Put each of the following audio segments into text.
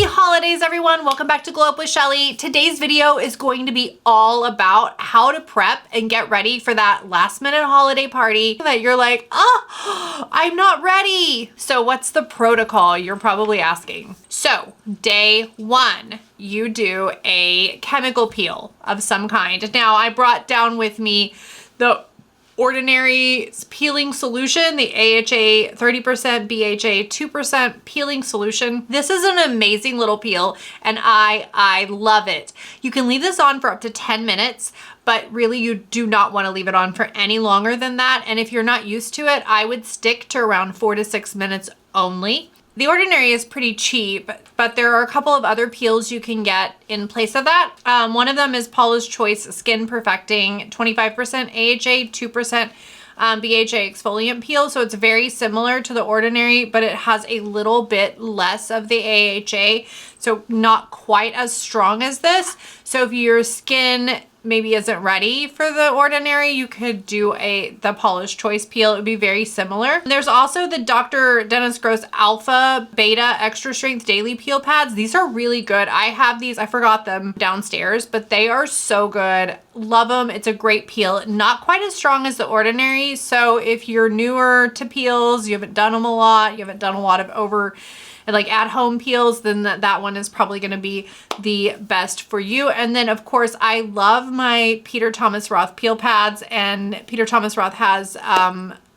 Happy holidays, everyone. Welcome back to Glow Up with Shelly. Today's video is going to be all about how to prep and get ready for that last minute holiday party that you're like, oh, I'm not ready. So what's the protocol? You're probably asking. So day one, you do a chemical peel of some kind. Now I brought down with me the Ordinary peeling solution, the AHA 30%, BHA 2% peeling solution. This is an amazing little peel and I love it. You can leave this on for up to 10 minutes, but really you do not want to leave it on for any longer than that. And if you're not used to it, I would stick to around 4 to 6 minutes only. The Ordinary is pretty cheap, but there are a couple of other peels you can get in place of that. One of them is Paula's Choice Skin Perfecting 25% AHA, 2% BHA exfoliant peel. So it's very similar to the Ordinary, but it has a little bit less of the AHA. So not quite as strong as this. So if your skin maybe isn't ready for the Ordinary, you could do the Paula's Choice peel. It would be very similar. There's also the Dr. Dennis Gross Alpha Beta Extra Strength Daily Peel Pads. These are really good. I have these, I forgot them downstairs, but they are so good. Love them. It's a great peel. Not quite as strong as the Ordinary. So if you're newer to peels, you haven't done them a lot, you haven't done a lot of like at-home peels, then that one is probably going to be the best for you. And then of course I love my Peter Thomas Roth peel pads, and Peter Thomas Roth has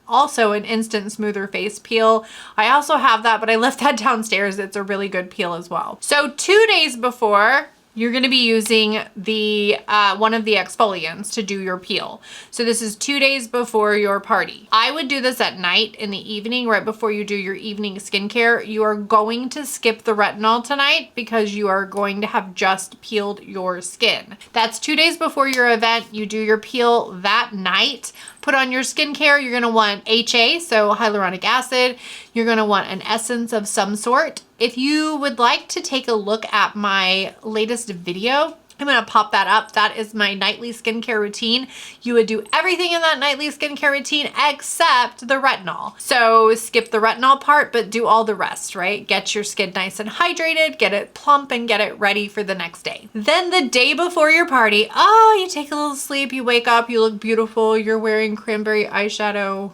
also an instant smoother face peel. I also have that, but I left that downstairs. It's a really good peel as well. So 2 days before, you're going to be using the one of the exfoliants to do your peel. So this is 2 days before your party. I would do this at night in the evening, right before you do your evening skincare. You are going to skip the retinol tonight because you are going to have just peeled your skin. That's 2 days before your event. You do your peel that night. Put on your skincare. You're going to want HA, so hyaluronic acid. You're going to want an essence of some sort. If you would like to take a look at my latest video, I'm going to pop that up. That is my nightly skincare routine. You would do everything in that nightly skincare routine except the retinol. So skip the retinol part, but do all the rest, right? Get your skin nice and hydrated, get it plump, and get it ready for the next day. Then the day before your party, oh, you take a little sleep, you wake up, you look beautiful, you're wearing cranberry eyeshadow.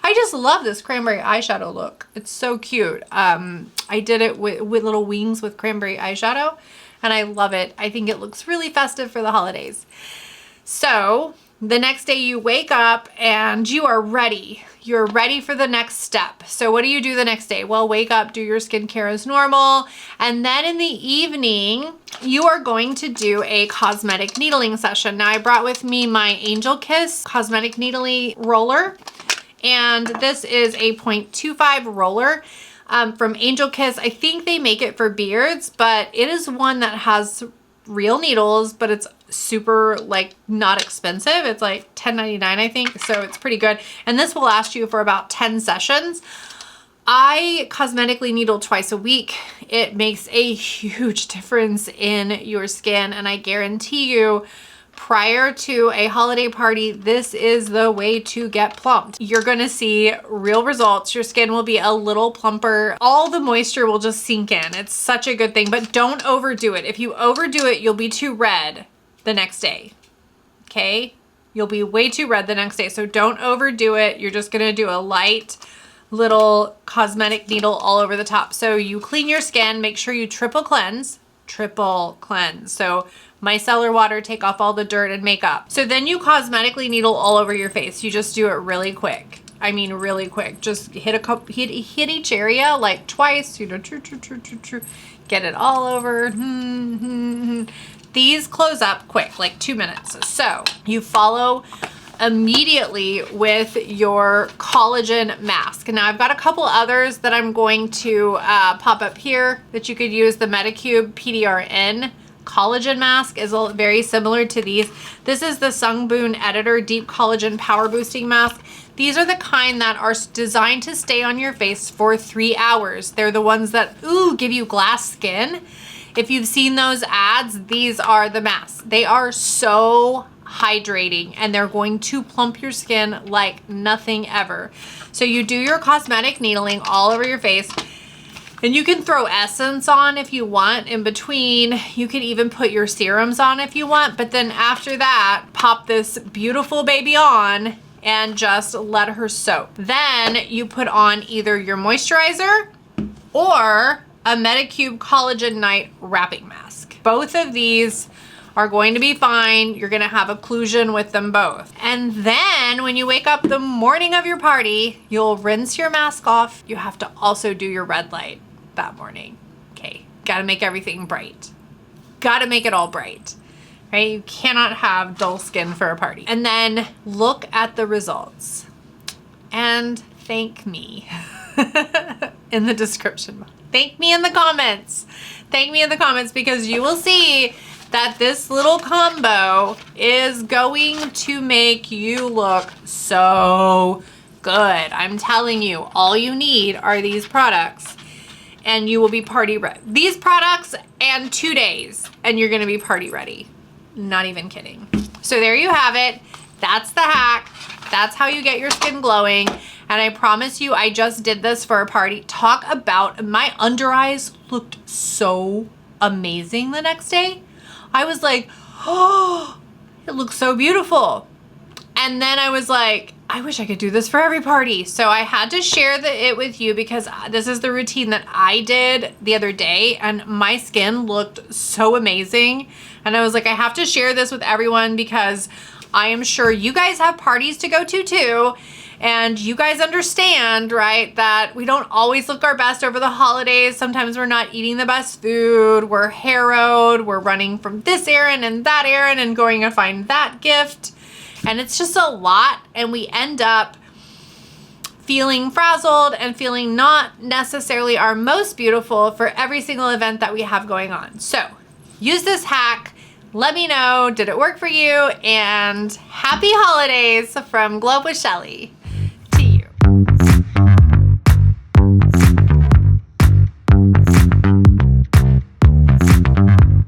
I just love this cranberry eyeshadow look. It's so cute. I did it with little wings with cranberry eyeshadow, and I love it. I think it looks really festive for the holidays. So the next day you wake up and you are ready. You're ready for the next step. So what do you do the next day? Well, wake up, do your skincare as normal. And then in the evening, you are going to do a cosmetic needling session. Now I brought with me my Angel Kiss cosmetic needling roller. And this is a 0.25 roller from Angel Kiss. I think they make it for beards, but it is one that has real needles, but it's super like not expensive. It's like $10.99, I think. So it's pretty good. And this will last you for about 10 sessions. I cosmetically needle twice a week. It makes a huge difference in your skin. And I guarantee you, prior to a holiday party, this is the way to get plumped. You're gonna see real results. Your skin will be a little plumper. All the moisture will just sink in. It's such a good thing, but don't overdo it. If you overdo it, you'll be too red the next day, okay? You'll be way too red the next day, so don't overdo it. You're just gonna do a light little cosmetic needle all over the top. So you clean your skin, make sure you triple cleanse. So micellar water, take off all the dirt and makeup. So then you cosmetically needle all over your face. You just do it really quick. I mean, really quick. Just hit each area like twice, you know, get it all over. These close up quick, like 2 minutes. So you follow immediately with your collagen mask. Now I've got a couple others that I'm going to pop up here that you could use. The Medicube PDRN collagen mask is very similar to these. This is the SUNGBOON Editor Deep Collagen Power Boosting Mask. These are the kind that are designed to stay on your face for 3 hours. They're the ones that, give you glass skin. If you've seen those ads, these are the masks. They are so hydrating and they're going to plump your skin like nothing ever. So you do your cosmetic needling all over your face. And you can throw essence on if you want in between. You could even put your serums on if you want. But then after that, pop this beautiful baby on and just let her soak. Then you put on either your moisturizer or a Medicube Collagen Night Wrapping Mask. Both of these are going to be fine. You're gonna have occlusion with them both. And then when you wake up the morning of your party, you'll rinse your mask off. You have to also do your red light that morning. Okay, gotta make everything bright. Gotta make it all bright, right? You cannot have dull skin for a party. And then look at the results and thank me in the description. Thank me in the comments. Thank me in the comments, because you will see that this little combo is going to make you look so good. I'm telling you, all you need are these products and you will be party ready. These products and 2 days and you're gonna be party ready. Not even kidding. So there you have it. That's the hack. That's how you get your skin glowing. And I promise you, I just did this for a party. Talk about, my under eyes looked so amazing the next day. I was like, oh, it looks so beautiful. And then I was like, I wish I could do this for every party. So I had to share it with you because this is the routine that I did the other day and my skin looked so amazing. And I was like, I have to share this with everyone because I am sure you guys have parties to go to too. And you guys understand, right, that we don't always look our best over the holidays. Sometimes we're not eating the best food. We're harrowed. We're running from this errand and that errand and going to find that gift. And it's just a lot. And we end up feeling frazzled and feeling not necessarily our most beautiful for every single event that we have going on. So use this hack. Let me know, did it work for you? And happy holidays from Glow Up with Shelly.